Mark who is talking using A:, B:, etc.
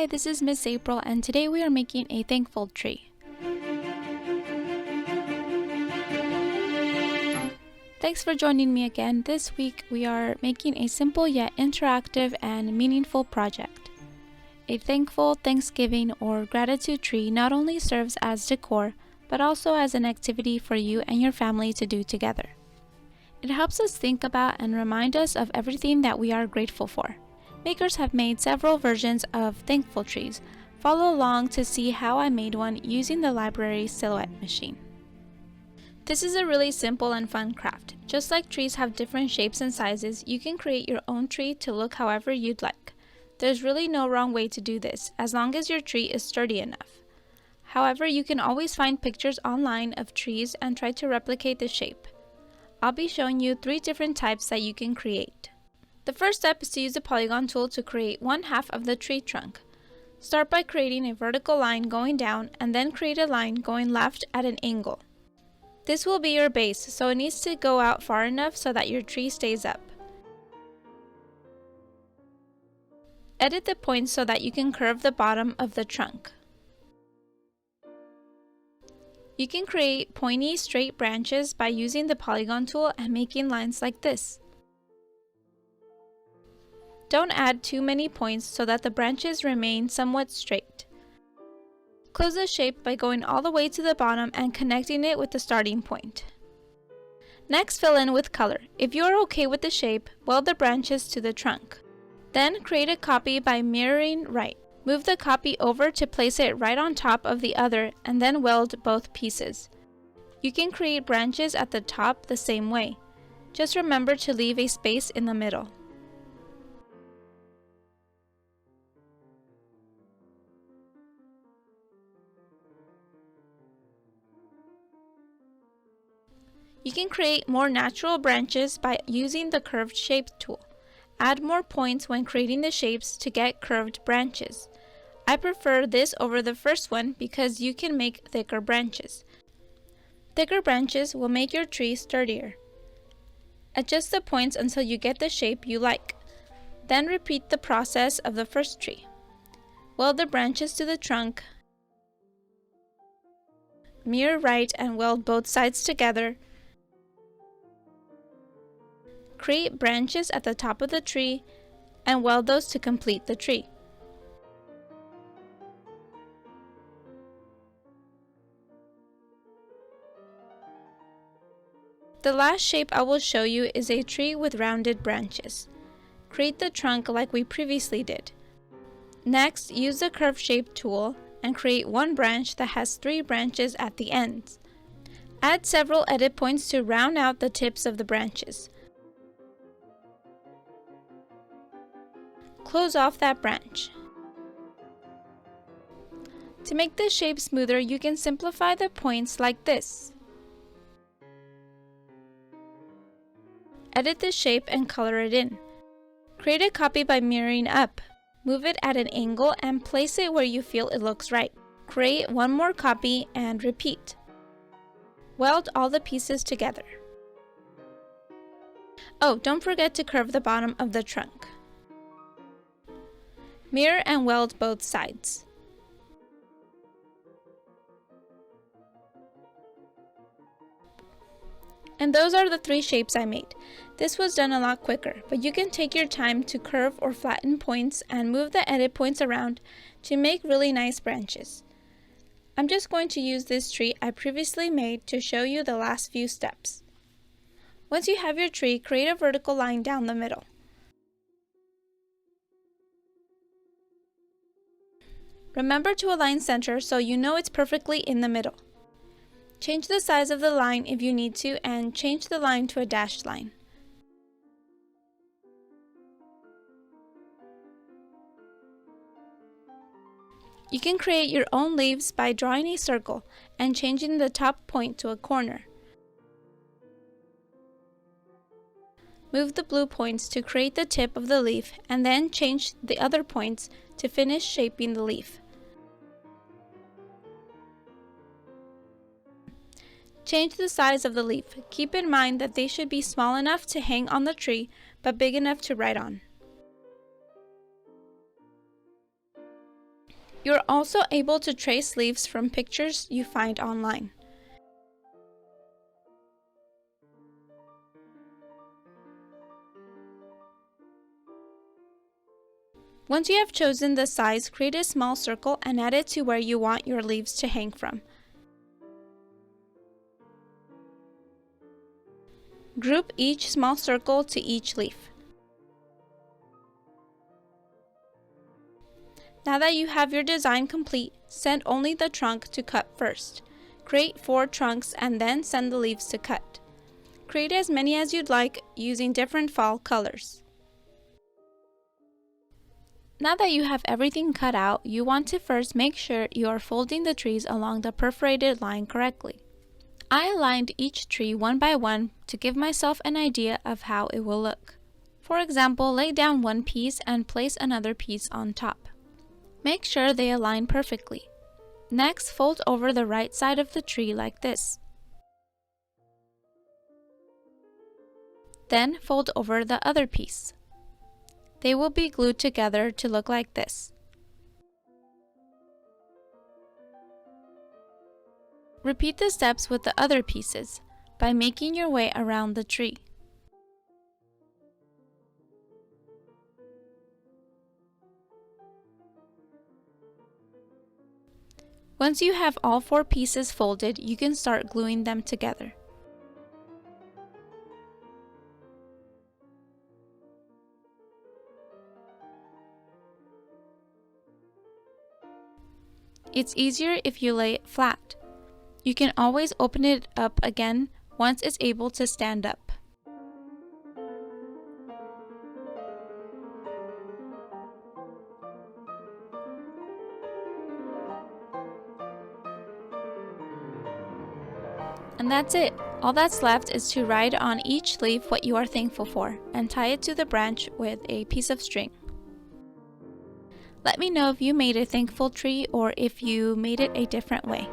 A: Hi, this is Miss April, and today we are making a thankful tree. Thanks for joining me again. This week we are making a simple yet interactive and meaningful project. A thankful, Thanksgiving, or gratitude tree not only serves as decor, but also as an activity for you and your family to do together. It helps us think about and remind us of everything that we are grateful for. Makers have made several versions of thankful trees. Follow along to see how I made one using the library silhouette machine. This is a really simple and fun craft. Just like trees have different shapes and sizes, you can create your own tree to look however you'd like. There's really no wrong way to do this, as long as your tree is sturdy enough. However, you can always find pictures online of trees and try to replicate the shape. I'll be showing you 3 different types that you can create. The first step is to use the polygon tool to create one half of the tree trunk. Start by creating a vertical line going down and then create a line going left at an angle. This will be your base, so it needs to go out far enough so that your tree stays up. Edit the points so that you can curve the bottom of the trunk. You can create pointy, straight branches by using the polygon tool and making lines like this. Don't add too many points so that the branches remain somewhat straight. Close the shape by going all the way to the bottom and connecting it with the starting point. Next, fill in with color. If you are okay with the shape, weld the branches to the trunk. Then create a copy by mirroring right. Move the copy over to place it right on top of the other and then weld both pieces. You can create branches at the top the same way. Just remember to leave a space in the middle. You can create more natural branches by using the curved shape tool. Add more points when creating the shapes to get curved branches. I prefer this over the first one because you can make thicker branches. Thicker branches will make your tree sturdier. Adjust the points until you get the shape you like. Then repeat the process of the first tree. Weld the branches to the trunk. Mirror right and weld both sides together. Create branches at the top of the tree and weld those to complete the tree. The last shape I will show you is a tree with rounded branches. Create the trunk like we previously did. Next, use the curve shape tool and create one branch that has 3 branches at the ends. Add several edit points to round out the tips of the branches. Close off that branch. To make this shape smoother, you can simplify the points like this. Edit the shape and color it in. Create a copy by mirroring up. Move it at an angle and place it where you feel it looks right. Create one more copy and repeat. Weld all the pieces together. Oh, don't forget to curve the bottom of the trunk. Mirror and weld both sides. And those are the 3 shapes I made. This was done a lot quicker, but you can take your time to curve or flatten points and move the edit points around to make really nice branches. I'm just going to use this tree I previously made to show you the last few steps. Once you have your tree, create a vertical line down the middle. Remember to align center so you know it's perfectly in the middle. Change the size of the line if you need to and change the line to a dashed line. You can create your own leaves by drawing a circle and changing the top point to a corner. Move the blue points to create the tip of the leaf and then change the other points to finish shaping the leaf. Change the size of the leaf. Keep in mind that they should be small enough to hang on the tree, but big enough to write on. You're also able to trace leaves from pictures you find online. Once you have chosen the size, create a small circle and add it to where you want your leaves to hang from. Group each small circle to each leaf. Now that you have your design complete, send only the trunk to cut first. Create 4 trunks and then send the leaves to cut. Create as many as you'd like using different fall colors. Now that you have everything cut out, you want to first make sure you are folding the trees along the perforated line correctly. I aligned each tree one by one to give myself an idea of how it will look. For example, lay down one piece and place another piece on top. Make sure they align perfectly. Next, fold over the right side of the tree like this. Then fold over the other piece. They will be glued together to look like this. Repeat the steps with the other pieces by making your way around the tree. Once you have all 4 pieces folded, you can start gluing them together. It's easier if you lay it flat. You can always open it up again once it's able to stand up. And that's it. All that's left is to write on each leaf what you are thankful for and tie it to the branch with a piece of string. Let me know if you made a thankful tree or if you made it a different way.